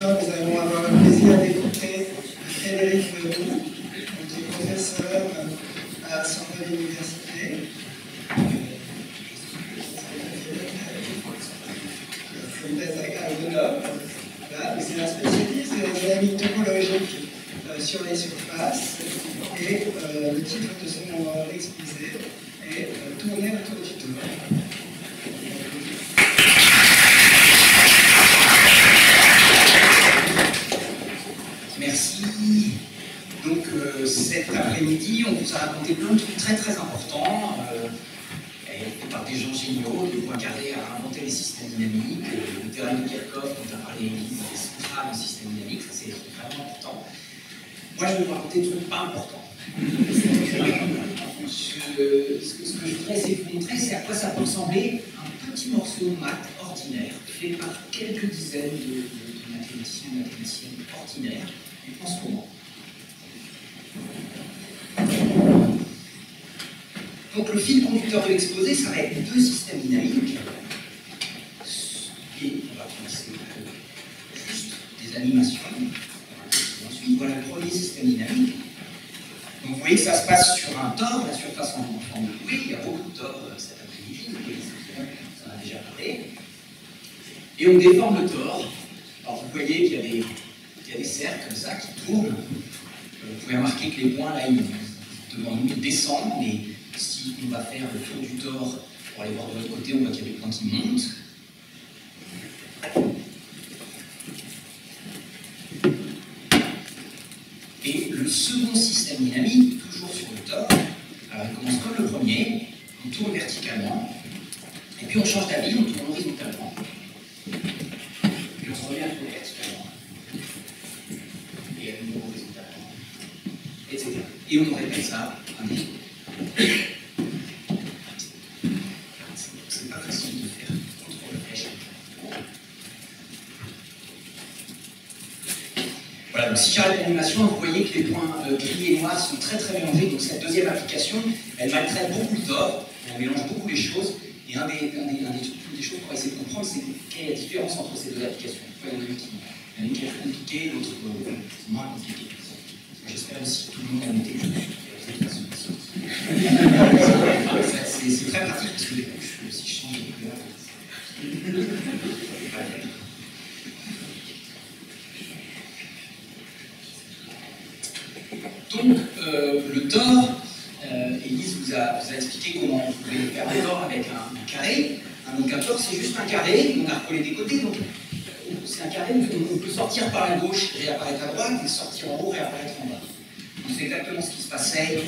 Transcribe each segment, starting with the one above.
Nous allons avoir le plaisir d'écouter Frédéric Leroux, qui est professeur à Sorbonne Université. À Grenoble. Voilà, c'est un spécialiste de la dynamique topologique sur les surfaces. Et le titre de son exposé est Tourner autour du tour. Merci. Donc cet après-midi, on vous a raconté plein de trucs très très importants, par des gens géniaux. Le Poincaré a inventé les systèmes dynamiques, le théorème de Kirchhoff, dont a parlé Élise, des spirales de systèmes dynamiques, ça c'est vraiment important. Moi je vais vous raconter des trucs pas importants. Ce que je voudrais essayer de vous montrer, c'est à quoi ça peut ressembler un petit morceau de maths ordinaire, fait par quelques dizaines de mathématiciens et mathématiciennes ordinaires en ce moment. Donc le fil conducteur de l'exposé, ça va être deux systèmes dynamiques. Et on va commencer juste des animations. Ensuite, voilà le premier système dynamique. Donc vous voyez que ça se passe sur un tore, la surface en forme de bouée. Il y a beaucoup de tores cet après-midi, ça en a déjà parlé. Et on déforme le tore. Alors vous voyez qu'il y a des cercles comme ça qui tournent. Vous pouvez remarquer que les points là, devant nous, ils descendent, mais si on va faire le tour du tore pour aller voir de l'autre côté, on voit qu'il y a des points qui montent. Et le second système dynamique, toujours sur le tore, alors il commence comme le premier, on tourne verticalement, et puis on change d'avis, on tourne horizontalement. Puis on se revient à tourner verticalement. Et à nouveau horizontalement. Etc. Et on répète ça un niveau. C'est pas facile de faire contrôle flèche. Voilà, donc si j'arrête l'animation, vous voyez que les points gris et noirs sont très très mélangés. Donc cette deuxième application, elle maltraite beaucoup le tore, elle mélange beaucoup les choses. Et une des choses pour essayer de comprendre, c'est quelle est la différence entre ces deux applications. Il y en a une qui est plus compliquée, l'autre moins compliquée. J'espère aussi que tout le monde a noté que c'est très pratique parce que du coup, si je change de couleur, donc, le tore, Élise vous a expliqué comment on pouvait faire un tore avec un carré. Donc un tore, c'est juste un carré, on a recollé des côtés. Donc c'est un carré, on peut sortir par la gauche, réapparaître à droite, et sortir en haut, réapparaître en bas. C'est exactement ce qui se passait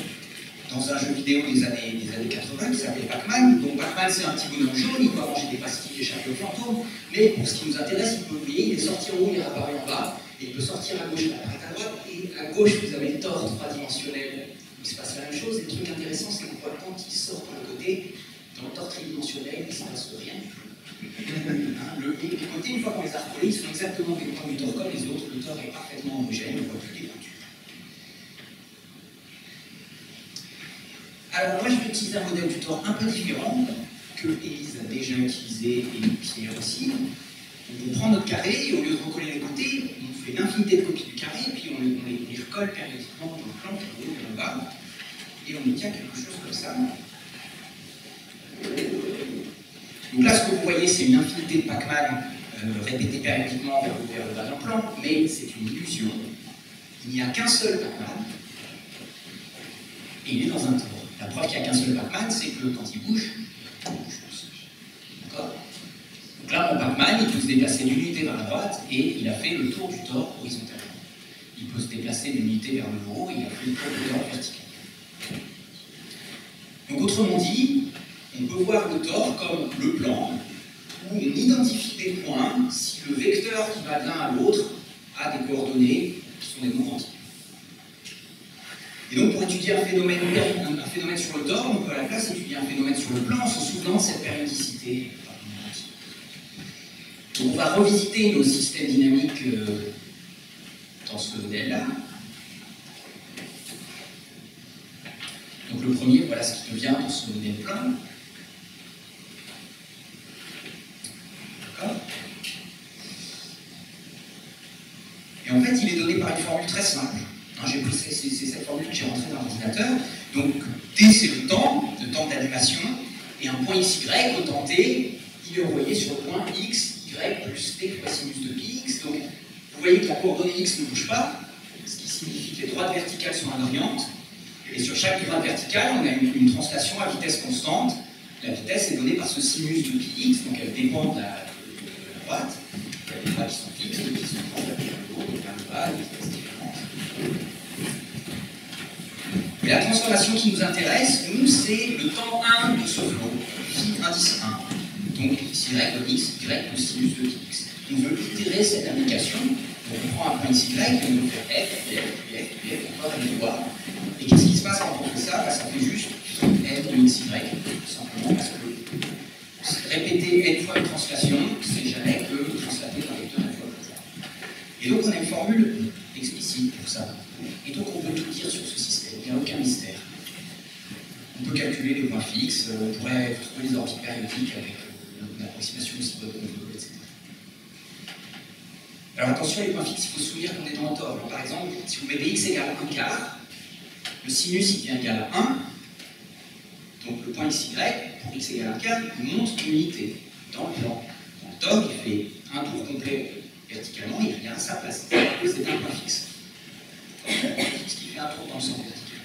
dans un jeu vidéo des années 80 qui s'appelait Pac-Man. Donc Pac-Man, c'est un petit bonhomme jaune, il doit manger des pastilles échappées au fantôme, mais pour ce qui nous intéresse, vous voyez, il est sorti en haut, il réapparaît en bas, et il peut sortir à gauche, il réapparaît à droite, et à gauche, vous avez le tore tridimensionnel, il se passe la même chose. Et le truc intéressant, c'est qu'on voit quand il sort par le côté, dans le tore tridimensionnel, il ne se passe rien du tout. Les côtés, une fois qu'on les a recollés, ils sont exactement des points du tore comme les autres, le tore est parfaitement homogène, on ne voit plus les pointures. Alors moi je vais utiliser un modèle du tore un peu différent que Élise a déjà utilisé et Pierre aussi. On prend notre carré et au lieu de recoller les côtés, on fait une infinité de copies du carré et puis on les recolle périodiquement dans le plan, vers le haut, vers le bas, et on obtient quelque chose comme ça. Donc là ce que vous voyez c'est une infinité de Pac-Man répétée périodiquement vers le bas d'un plan, mais c'est une illusion. Il n'y a qu'un seul Pac-Man et il est dans un tore. La preuve qu'il n'y a qu'un seul Pac-Man, c'est que quand il bouge plus. D'accord ? Donc là, mon Pac-Man, il peut se déplacer d'une unité vers la droite et il a fait le tour du tore horizontalement. Il peut se déplacer d'une unité vers le haut et il a fait le tour du tore vertical. Donc autrement dit, on peut voir le tore comme le plan où on identifie des points si le vecteur qui va de l'un à l'autre a des coordonnées qui sont des nombres entiers. Et donc pour étudier un phénomène sur le tore, on peut à la place étudier un phénomène sur le plan en se souvenant de cette périodicité. Donc on va revisiter nos systèmes dynamiques dans ce modèle-là. Donc le premier, voilà ce qui devient dans ce modèle plan. D'accord ? par une formule très simple. Hein, j'ai pris cette formule que j'ai rentrée dans l'ordinateur. Donc, t, c'est le temps d'animation, et un point xy, au temps t, il est envoyé sur le point x, y plus t fois sinus de px. Donc, vous voyez que la coordonnée x ne bouge pas, ce qui signifie que les droites verticales sont invariantes. Et sur chaque droite verticale, on a une translation à vitesse constante. La vitesse est donnée par ce sinus de px, donc elle dépend de la droite. Il y a des droites qui sont fixes, d'autres qui sont translées vers le haut, vers le bas, des vitesses différentes. Et la transformation qui nous intéresse, nous, c'est le temps 1 de ce flow, phi indice 1. Donc, y de x, y plus sinus de x. On veut itérer cette application. Donc, on prend un point xy, et on veut faire f, f, f, f, encore un devoir. Et qu'est-ce qui se passe quand on fait ça? Ça fait juste f de xy, tout simplement parce que répéter n fois une translation, c'est jamais que translater un vecteur n fois plus tard. Et donc, on a une formule explicite pour ça. Et donc, on peut tout dire sur ce système. Il n'y a aucun mystère. On peut calculer les points fixes, on pourrait trouver les orbites périodiques avec une approximation aussi bonne qu'on veut, etc. Alors attention, les points fixes, il faut se souvenir qu'on est dans le tort. Alors, par exemple, si vous mettez x égale 1 quart, le sinus il devient égal à 1, donc le point xy, pour x égale 1 quart, il monte une unité dans le plan. Dans le tort, il fait un tour complet verticalement, il revient à sa place. C'est un point fixe. Ce qui fait un tour dans le sens vertical.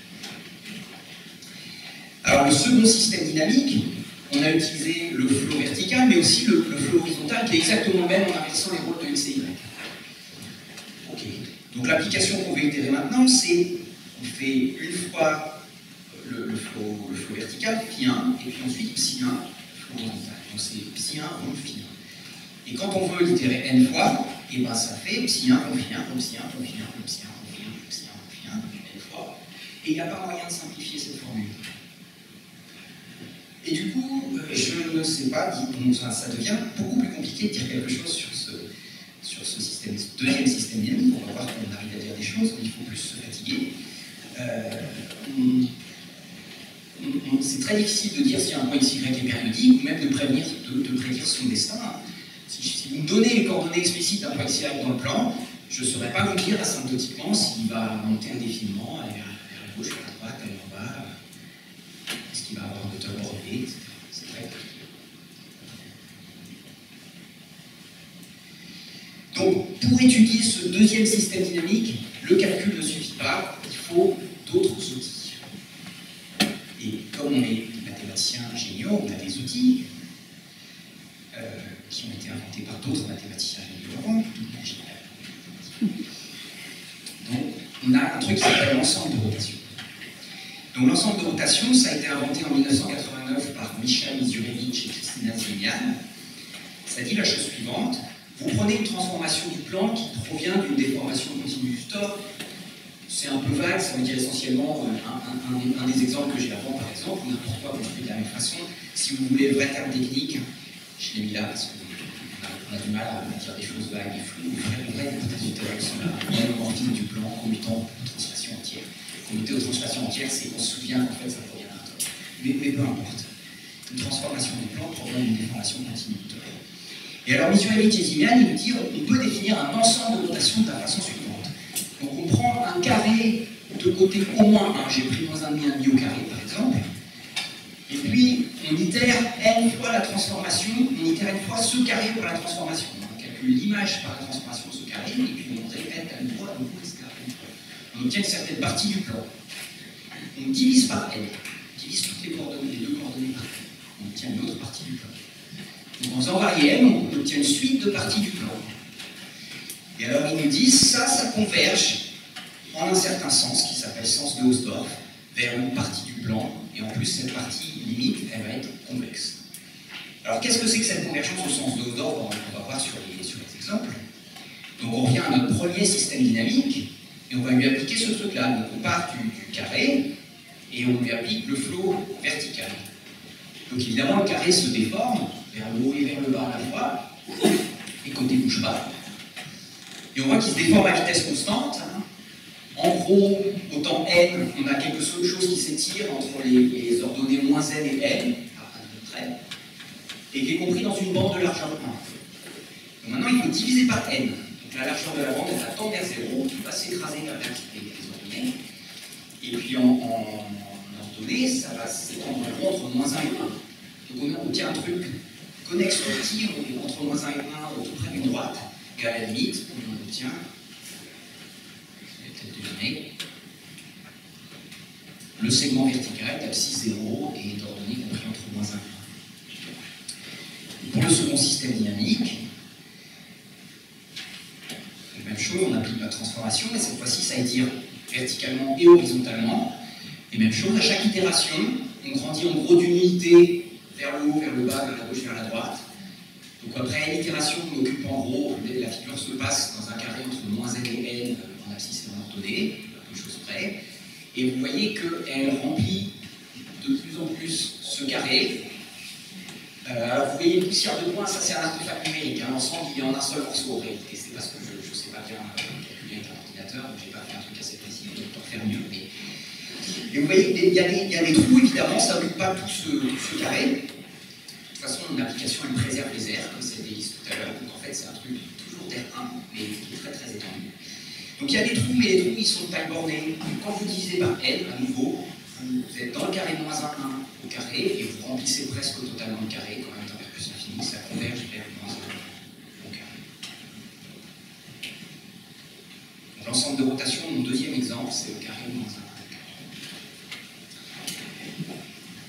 Alors, le second système dynamique, on a utilisé le flot vertical, mais aussi le flot horizontal, qui est exactement le même en inversant les rôles de x et y. Ok. Donc, l'application qu'on veut itérer maintenant, c'est on fait une fois le flot vertical, phi1, et puis ensuite psi1, flot horizontal. Donc, c'est psi1 rond phi1. Et quand on veut l'itérer n fois, et ben ça fait psi1 rond phi1, rond psi1, rond phi1, rond psi1, rond phi1, rond psi1, rond phi1, n fois. Et il n'y a pas moyen de simplifier cette formule. Et du coup, je ne sais pas, ça devient beaucoup plus compliqué de dire quelque chose sur ce système, ce deuxième système dynamique. On va voir qu'on arrive à dire des choses, mais il faut plus se fatiguer. C'est très difficile de dire si un point xy est périodique, ou même de prédire son destin. Si vous me donnez les coordonnées explicites d'un point xy dans le plan, je ne saurais pas vous dire asymptotiquement s'il va monter indéfiniment, aller vers la gauche, vers la droite, aller en bas. Est-ce qu'il va avoir un hauteur relevée, etc. C'est très compliqué. Donc, pour étudier ce deuxième système dynamique, le calcul ne suffit pas, il faut d'autres outils. Et comme on est mathématiciens géniaux, on a des outils qui ont été inventés par d'autres mathématiciens géniaux. Donc, on a un truc qui s'appelle l'ensemble de rotation. Donc l'ensemble de rotation, ça a été inventé en 1989 par Michal Mizurevich et Kristina Zimian. Ça dit la chose suivante: vous prenez une transformation du plan qui provient d'une déformation continue du tore. C'est un peu vague, ça veut dire essentiellement un des exemples que j'ai avant, par exemple, ou n'importe quoi construit de la même façon. Si vous voulez le vrai terme technique, je l'ai mis là parce qu'on a du mal à dire des choses vagues et floues. Le vrai interprétateur, c'est la mémorphine du plan commutant aux translations entières. Commuter aux translations entières, c'est qu'on se souvient qu'en fait ça provient d'un tore. Mais peu importe. Une transformation du plan provient d'une déformation continue du tore. Et alors, Mizurevich et Zimian, ils nous disent qu'on peut définir un ensemble de rotation de la façon suivante. Donc on prend un carré de côté au moins 1, j'ai pris moins 1,5 au carré par exemple, et puis on itère n fois la transformation, on itère n fois ce carré pour la transformation. On calcule l'image par la transformation de ce carré, et puis on répète à une fois, etc. On obtient une certaine partie du plan. On divise par n, on divise toutes les coordonnées, les deux coordonnées par n, on obtient une autre partie du plan. Donc en faisant varier n, on obtient une suite de parties du plan. Et alors ils nous disent, ça converge en un certain sens, qui s'appelle sens de Hausdorff, vers une partie du plan, et en plus cette partie limite, elle va être convexe. Alors qu'est-ce que c'est que cette convergence au sens de Hausdorff? On va voir sur les exemples. Donc on revient à notre premier système dynamique, et on va lui appliquer ce truc-là. Donc on part du carré, et on lui applique le flot vertical. Donc évidemment, le carré se déforme, vers le haut et vers le bas à la fois, les côtés ne bougent pas. Et on voit qu'il se déforme à vitesse constante. En gros, au temps n, on a quelque chose qui s'étire entre les ordonnées moins n et n, à peu près, et qui est compris dans une bande de largeur 1. Donc maintenant, il faut diviser par n. Donc La largeur de la bande, elle va tendre vers 0, qui va s'écraser vers les ordonnées. Et puis en ordonnée, ça va s'étendre entre moins 1 et 1. Donc on obtient un truc connexe petit entre moins 1 et 1, tout près d'une droite. Et à la limite, on obtient, je vais peut-être deviner, le segment vertical d'abscisse 0 et d'ordonnée compris entre moins 1 et 1. Pour le second système dynamique, la même chose, on applique la transformation, mais cette fois-ci, ça étire verticalement et horizontalement. Et même chose, à chaque itération, on grandit en gros d'une unité vers le haut, vers le bas, vers la gauche, vers la droite. Donc après une itération, on occupe en gros, la figure se passe dans un carré entre moins n et n en abscisse et en ordonnée, à peu de choses près. Et vous voyez qu'elle remplit de plus en plus ce carré. Alors vous voyez une poussière de points, ça c'est un artefact numérique. L'ensemble il est en un seul morceau en réalité. C'est parce que je ne sais pas bien calculer avec un ordinateur, donc je n'ai pas fait un truc assez précis, je vais faire mieux. Et vous voyez, il y a des trous évidemment, ça n'occupe pas tout ce carré. De toute façon, une application elle préserve les airs, comme c'était dit tout à l'heure. Donc en fait c'est un truc toujours d'air 1, mais qui est très très étendu. Donc il y a des trous, mais les trous ils sont taille bornée. Quand vous divisez par n, à nouveau, vous êtes dans le carré de moins 1 au carré, et vous remplissez presque totalement le carré, quand même dans R plus infini, ça converge vers moins 1 au carré. L'ensemble de rotation, mon deuxième exemple, c'est le carré de moins 1 au carré.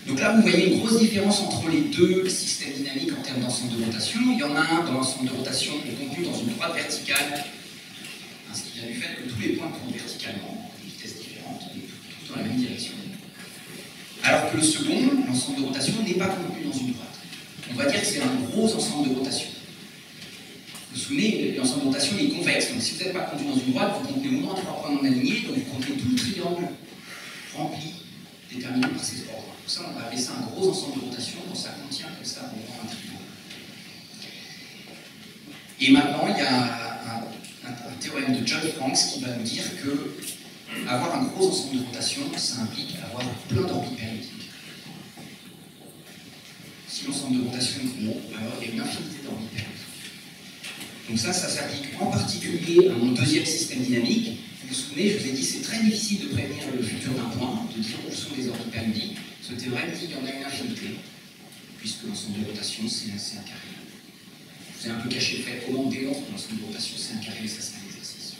Donc là, vous voyez une grosse différence entre les deux systèmes dynamiques en termes d'ensemble de rotation. Il y en a un dans l'ensemble de rotation qui est contenu dans une droite verticale, ce qui vient du fait que tous les points tournent verticalement, à des vitesses différentes, mais tous dans la même direction. Alors que le second, l'ensemble de rotation, n'est pas contenu dans une droite. On va dire que c'est un gros ensemble de rotation. Vous vous souvenez, l'ensemble de rotation est convexe, donc si vous n'êtes pas contenu dans une droite, vous contenez au moins 3 points non alignés, donc vous contenez tout le triangle rempli, déterminé par ces ordres. Pour ça, on va appeler ça un gros ensemble de rotation, donc ça contient comme ça un triangle. Et maintenant, il y a un théorème de John Franks qui va nous dire que avoir un gros ensemble de rotation, ça implique avoir plein d'orbites périodiques. Si l'ensemble de rotation est gros, alors il y a une infinité d'orbites périodiques. Donc ça s'applique en particulier à mon deuxième système dynamique. Vous vous souvenez, je vous ai dit, c'est très difficile de prévenir le futur d'un point, de dire où sont les orbites périodiques. Ce théorème dit qu'il y en a une infinité, puisque l'ensemble de rotation, c'est un carré. Je vous ai un peu caché le fait comment on démontre que l'ensemble de rotation, c'est un carré, mais ça c'est un exercice.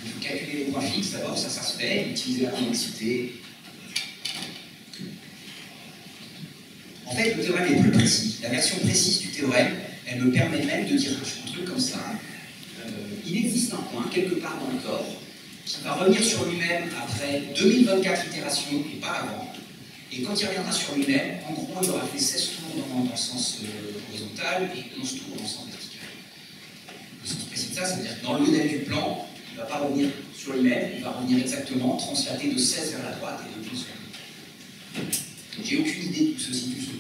Il faut calculer les points fixes d'abord, ça se fait, utiliser la convexité. En fait, le théorème est plus précis. La version précise du théorème, elle me permet même de dire un truc comme ça. Il existe un point, quelque part dans le corps, qui va revenir sur lui-même après 2024 itérations et pas avant. Et quand il reviendra sur lui-même, en gros, il aura fait 16 tours dans le sens horizontal et 11 tours dans le sens vertical. Le sens précis de ça, ça veut dire que dans le modèle du plan, il ne va pas revenir sur lui-même, il va revenir exactement translaté de 16 vers la droite et de 12 vers la droite. J'ai aucune idée d'où se situe ce point.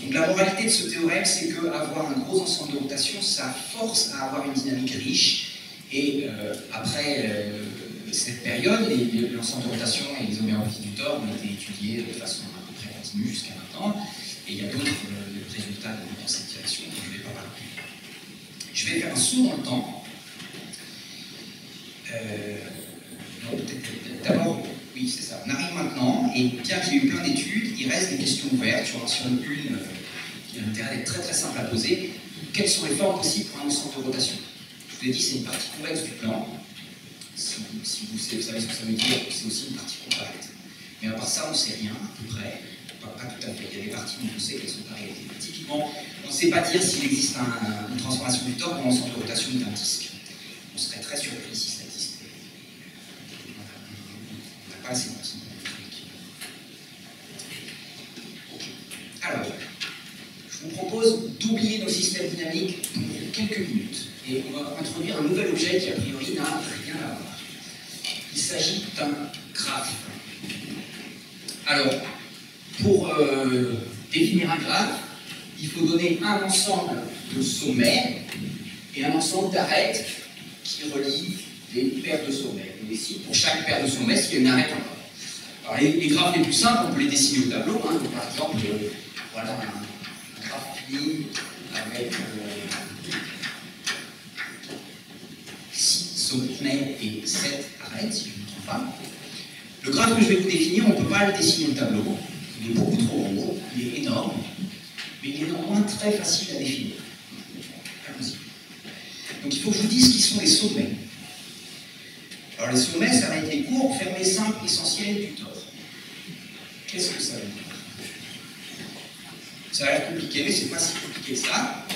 Donc la moralité de ce théorème, c'est qu'avoir un gros ensemble de rotation, ça force à avoir une dynamique riche. Et après cette période, l'ensemble de rotation et les homéopathies du Thor ont été étudiés de façon à peu près continue jusqu'à maintenant. Et il y a d'autres résultats dans cette direction dont je ne vais pas parler. Je vais faire un saut dans le temps. D'abord, oui, c'est ça. On arrive maintenant, et bien qu'il y ait eu plein d'études, il reste des questions ouvertes. Sur une qui a l'intérêt d'être très très simple à poser. Quelles sont les formes possibles pour un ensemble de rotation? Je vous l'ai dit, c'est une partie convexe du plan. Si vous savez ce que ça veut dire, c'est aussi une partie compacte. Mais à part ça, on ne sait rien, à peu près. Pas tout à fait. Il y a des parties où on sait qu'elles sont pas réalisées. Typiquement, on ne sait pas dire s'il existe une transformation du torque dans l'ensemble de rotation d'un disque. On serait très surpris si ça existait. On n'a pas assez d'ensemble électrique. Alors, je vous propose d'oublier nos systèmes dynamiques pour quelques minutes. Et on va introduire un nouvel objet qui, a priori, n'a rien à voir. Il s'agit d'un graphe. Alors, pour définir un graphe, il faut donner un ensemble de sommets et un ensemble d'arêtes qui relient les paires de sommets. Et ici, pour chaque paire de sommets, s'il y a une arête en bas. Alors, les graphes les plus simples, on peut les dessiner au tableau. Par exemple, voilà un graphe fini avec 6 sommets et 7 arêtes, si je ne me trompe pas. Le graphe que je vais vous définir, on ne peut pas le dessiner au tableau. Il est beaucoup trop gros, il est énorme, mais il est néanmoins très facile à définir. Allons-y. Donc il faut que je vous dise qui sont les sommets. Alors les sommets, ça va être les courbes fermées simples essentielles du tore. Qu'est-ce que ça veut dire? Ça a l'air compliqué, mais c'est pas si compliqué que ça.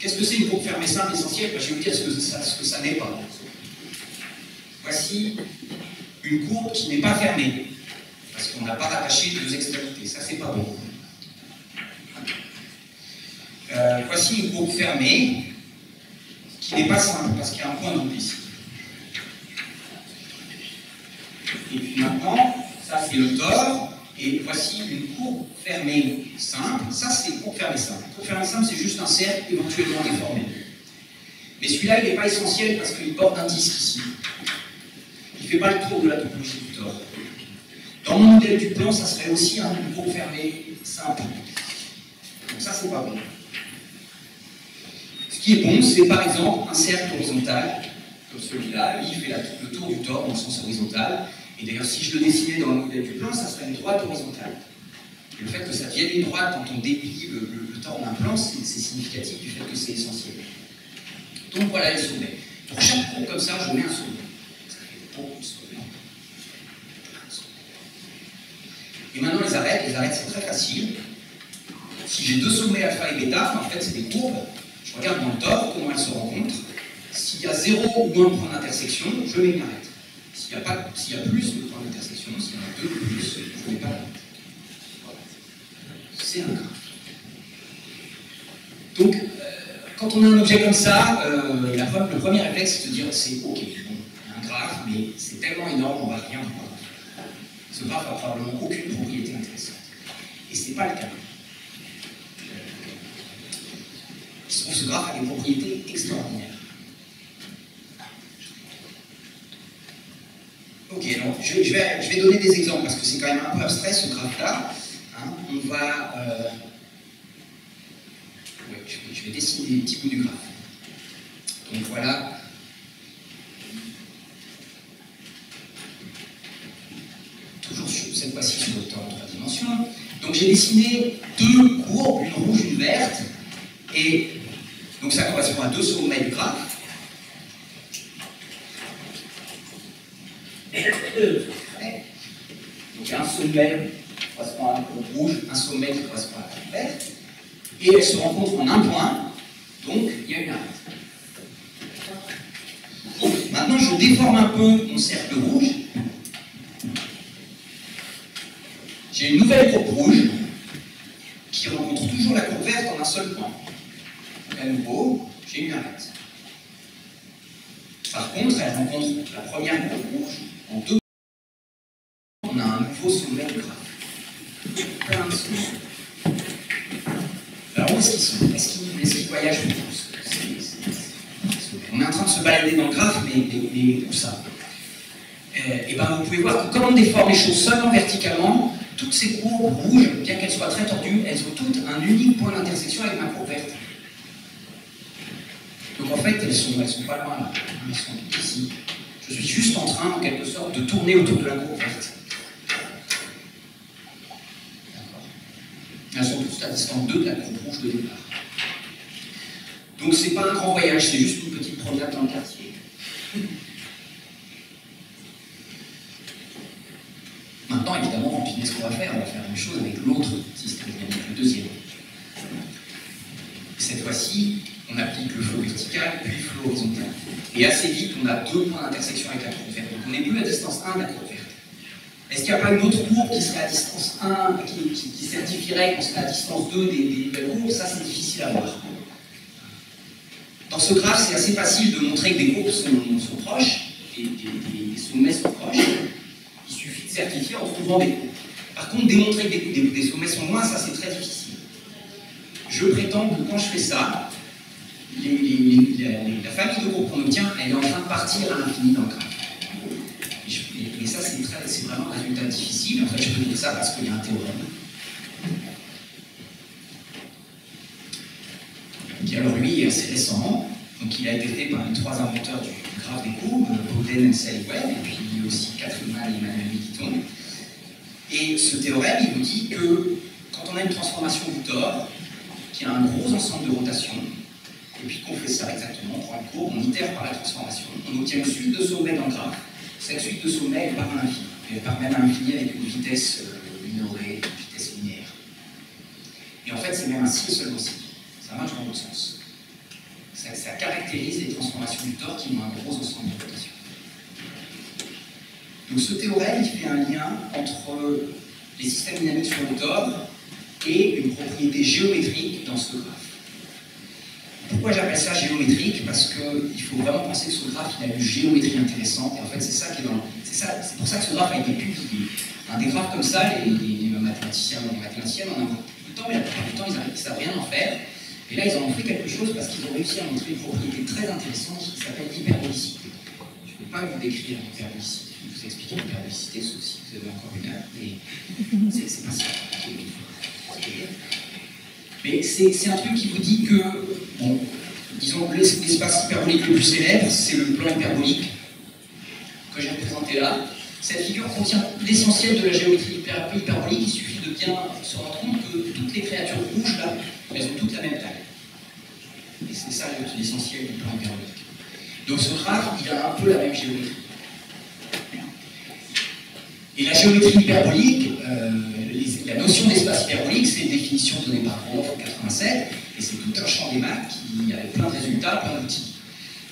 Qu'est-ce que c'est une courbe fermée simple essentielle? Je vais vous dire ce que ça n'est pas. Voici une courbe qui n'est pas fermée, parce qu'on n'a pas rattaché deux extrémités. Ça, c'est pas bon. Voici une courbe fermée qui n'est pas simple, parce qu'il y a un point double ici. Et puis maintenant, ça c'est le tore, et voici une courbe fermée simple. Ça c'est une courbe fermée simple. Une courbe fermée simple, c'est juste un cercle éventuellement déformé. Mais celui-là, il n'est pas essentiel parce qu'il porte un disque ici. Il ne fait pas le tour de la topologie du tore. Dans mon modèle du plan, ça serait aussi une courbe fermée simple. Donc ça, c'est pas bon. Ce qui est bon, c'est par exemple un cercle horizontal, comme celui-là. Il fait le tour du tore dans le sens horizontal. Et d'ailleurs, si je le dessinais dans le modèle du plan, ça serait une droite horizontale. Et le fait que ça devienne une droite quand on déplie le tore d'un plan, c'est significatif du fait que c'est essentiel. Donc voilà les sommets. Pour chaque courbe comme ça, je mets un sommet. Ça fait beaucoup de sommets. Et maintenant les arêtes c'est très facile. Si j'ai deux sommets alpha et bêta, en fait c'est des courbes. Je regarde dans le tore comment elles se rencontrent. S'il y a 0 ou moins de point d'intersection, je mets une arête. S'il y a plus de points d'intersection, s'il y en a 2 ou plus, je ne mets pas l'arête. Voilà. C'est un graphe. Donc, quand on a un objet comme ça, le premier réflexe, c'est de dire c'est OK, bon, il y a un graphe, mais c'est tellement énorme, on ne va rien voir. Ce graphe n'a probablement aucune propriété intéressante. Et ce n'est pas le cas. Il se trouve que ce graphe a des propriétés extraordinaires. Ok, donc je vais donner des exemples parce que c'est quand même un peu abstrait ce graphe-là. Hein, on va. Je vais dessiner des petits bouts du graphe. Donc voilà. Toujours cette fois-ci sur le temps en 3 dimensions. Donc j'ai dessiné deux courbes, une rouge, une verte. Et donc ça correspond à deux sommets du graphe. Donc un sommet qui correspond à la courbe rouge, un sommet qui correspond à la courbe verte, et elles se rencontrent en un point, donc il y a une arête. Maintenant je déforme un peu mon cercle rouge. J'ai une nouvelle courbe rouge qui rencontre toujours la courbe verte en un seul point. Donc à nouveau, j'ai une arête. Par contre, elle rencontre la première courbe rouge en deux. On a un nouveau sommet de graphe. Plein de sommets. Alors où est-ce qu'ils sont? Est-ce qu'ils voyagent tous? On est en train de se balader dans le graphe, mais où ça? Et bien vous pouvez voir que comme on déforme les choses seulement verticalement, toutes ces courbes rouges, bien qu'elles soient très tordues, elles ont toutes un unique point d'intersection avec ma courbe verte. Donc en fait, elles sont pas loin là. Elles sont toutes ici. Je suis juste en train, en quelque sorte, de tourner autour de la courbe verte. Elles sont toutes à distance 2 de la courbe rouge de départ. Donc c'est pas un grand voyage, c'est juste une petite promenade dans le quartier. Maintenant, évidemment, empilez ce qu'on va faire la même chose avec l'autre système, le deuxième. Cette fois-ci, on applique le flot vertical puis le flot horizontal. Et assez vite, on a deux points d'intersection avec la courbe verte. Donc on n'est plus à distance 1 de la courbe verte. Est-ce qu'il n'y a pas une autre courbe qui serait à distance 1, qui certifierait qu'on serait à distance 2 des nouvelles courbes? Ça, c'est difficile à voir. Dans ce graphe, c'est assez facile de montrer que des courbes sont proches, et des sommets sont proches. Il suffit de certifier en trouvant des courbes. Par contre, démontrer que des sommets sont loin, ça, c'est très difficile. Je prétends que quand je fais ça, la famille de courbes qu'on obtient, elle est en train de partir à l'infini dans le graphe. Et ça, c'est vraiment un résultat difficile. En fait, je peux dire ça parce qu'il y a un théorème. qui alors lui est assez récent. Donc il a été fait par les trois inventeurs du graphe des courbes, Bowden et Sally Webb, et puis aussi Catherine Mal et Emmanuel Miquiton. Et ce théorème, il nous dit que quand on a une transformation du tore, qui a un gros ensemble de rotations, et puis qu'on fait ça exactement, on prend une courbe, on itère par la transformation, on obtient une suite de sommets dans le graphe. Cette suite de sommets, elle part à l'infini. Elle part même à l'infini avec une vitesse minorée, une vitesse linéaire. Et en fait, c'est même un si et seulement si. Ça marche dans l'autre sens. Ça caractérise les transformations du tore qui ont un gros ensemble de rotations. Donc ce théorème, il fait un lien entre les systèmes dynamiques sur le tore et une propriété géométrique dans ce graphe. Pourquoi j'appelle ça géométrique? Parce qu'il faut vraiment penser que ce graphe, il a une géométrie intéressante, et en fait c'est ça qui est dans... C'est pour ça que ce graphe a été publié. Des graphes comme ça, les mathématiciens et les mathématiciennes en ont tout le temps, mais la plupart du temps, ils ne savent rien en faire. Et là, ils en ont fait quelque chose parce qu'ils ont réussi à montrer une propriété très intéressante qui s'appelle l'hyperbolicité. Je ne peux pas vous décrire l'hyperbolicité, je vais vous expliquer l'hyperbolicité, sauf si vous avez encore une heure, mais c'est pas si compliqué. Mais c'est un truc qui vous dit que, bon, disons, l'espace hyperbolique le plus célèbre, c'est le plan hyperbolique que j'ai représenté là. Cette figure contient l'essentiel de la géométrie hyperbolique. Il suffit de bien se rendre compte que toutes les créatures rouges, là, elles ont toutes la même taille. Et c'est ça l'essentiel du plan hyperbolique. Donc ce graphe, il a un peu la même géométrie. Et la géométrie hyperbolique, la notion d'espace hyperbolique, c'est une définition donnée par Roth en 87, et c'est tout un champ des maths qui avait plein de résultats, plein d'outils.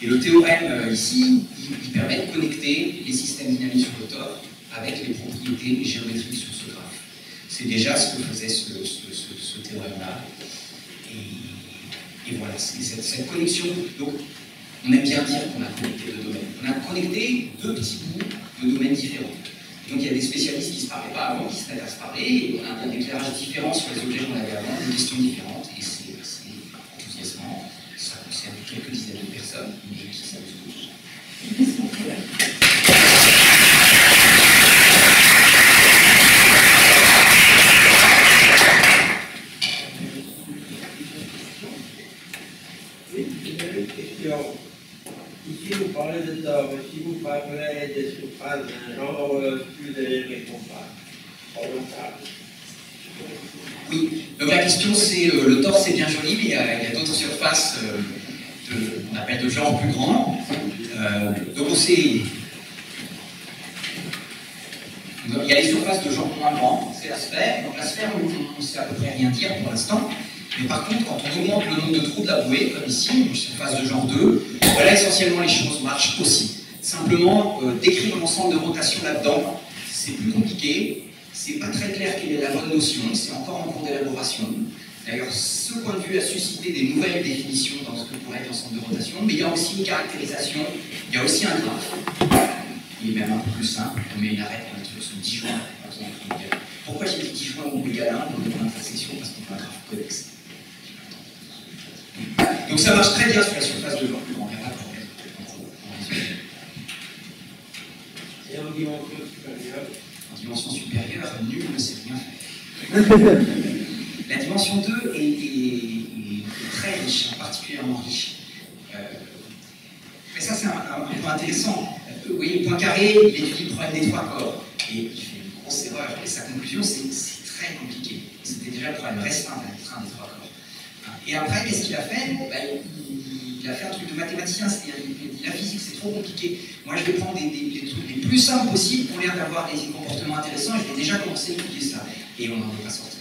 Et le théorème ici, il permet de connecter les systèmes dynamiques sur le tore avec les propriétés géométriques sur ce graphe. C'est déjà ce que faisait ce théorème-là. Et voilà, c'est cette connexion. Donc, on aime bien dire qu'on a connecté deux domaines. On a connecté deux petits bouts de domaines différents. Donc il y a des spécialistes qui ne se parlaient pas avant, qui se mettent à se parler, et on a un éclairage différent sur les objets qu'on avait avant, des questions différentes, et c'est assez enthousiasmant. Ça concerne quelques dizaines de personnes, mais qui s'amusent beaucoup. Oui, une question. Ici, vous parlez de tore, mais si vous parlez des surfaces d'un genre, plus de les répondre pas. Oui, donc la question c'est, le tore c'est bien joli, mais il y a d'autres surfaces qu'on appelle de genre plus grand. Donc il y a les surfaces de genre moins grand, c'est la sphère. Donc la sphère, on ne sait à peu près rien dire pour l'instant. Mais par contre, quand on augmente le nombre de trous de la bouée, comme ici, une surface de genre 2, là essentiellement les choses marchent aussi. Simplement, décrire l'ensemble de rotation là-dedans, c'est plus compliqué, c'est pas très clair quelle est la bonne notion, c'est encore en cours d'élaboration. D'ailleurs, ce point de vue a suscité des nouvelles définitions dans ce que pourrait être l'ensemble de rotation, mais il y a aussi une caractérisation, il y a aussi un graphe. Il est même un peu plus simple, on met une arête, on est sur 10 joints. Pourquoi j'ai dit 10 joints ou égal à 1 dans le intersection? Parce qu'on fait un graphe connexe. Donc ça marche très bien sur la surface de genre plus grand, il n'y a pas de problème. Et en dimension supérieure? En dimension supérieure, nul ne sait rien faire. La dimension 2 est très riche, particulièrement riche. Mais ça c'est un point intéressant. Vous voyez, le point carré, il étudie le problème des trois corps. Et il fait une grosse erreur. Et sa conclusion, c'est très compliqué. C'était déjà le problème restreint des trois corps. Et après, qu'est-ce qu'il a fait? Il a fait un truc de mathématicien, c'est-à-dire il dit la physique c'est trop compliqué. Moi je vais prendre des trucs les plus simples possibles pour l'air d'avoir des comportements intéressants et je vais déjà commencer à étudier ça. Et on n'en est pas sorti.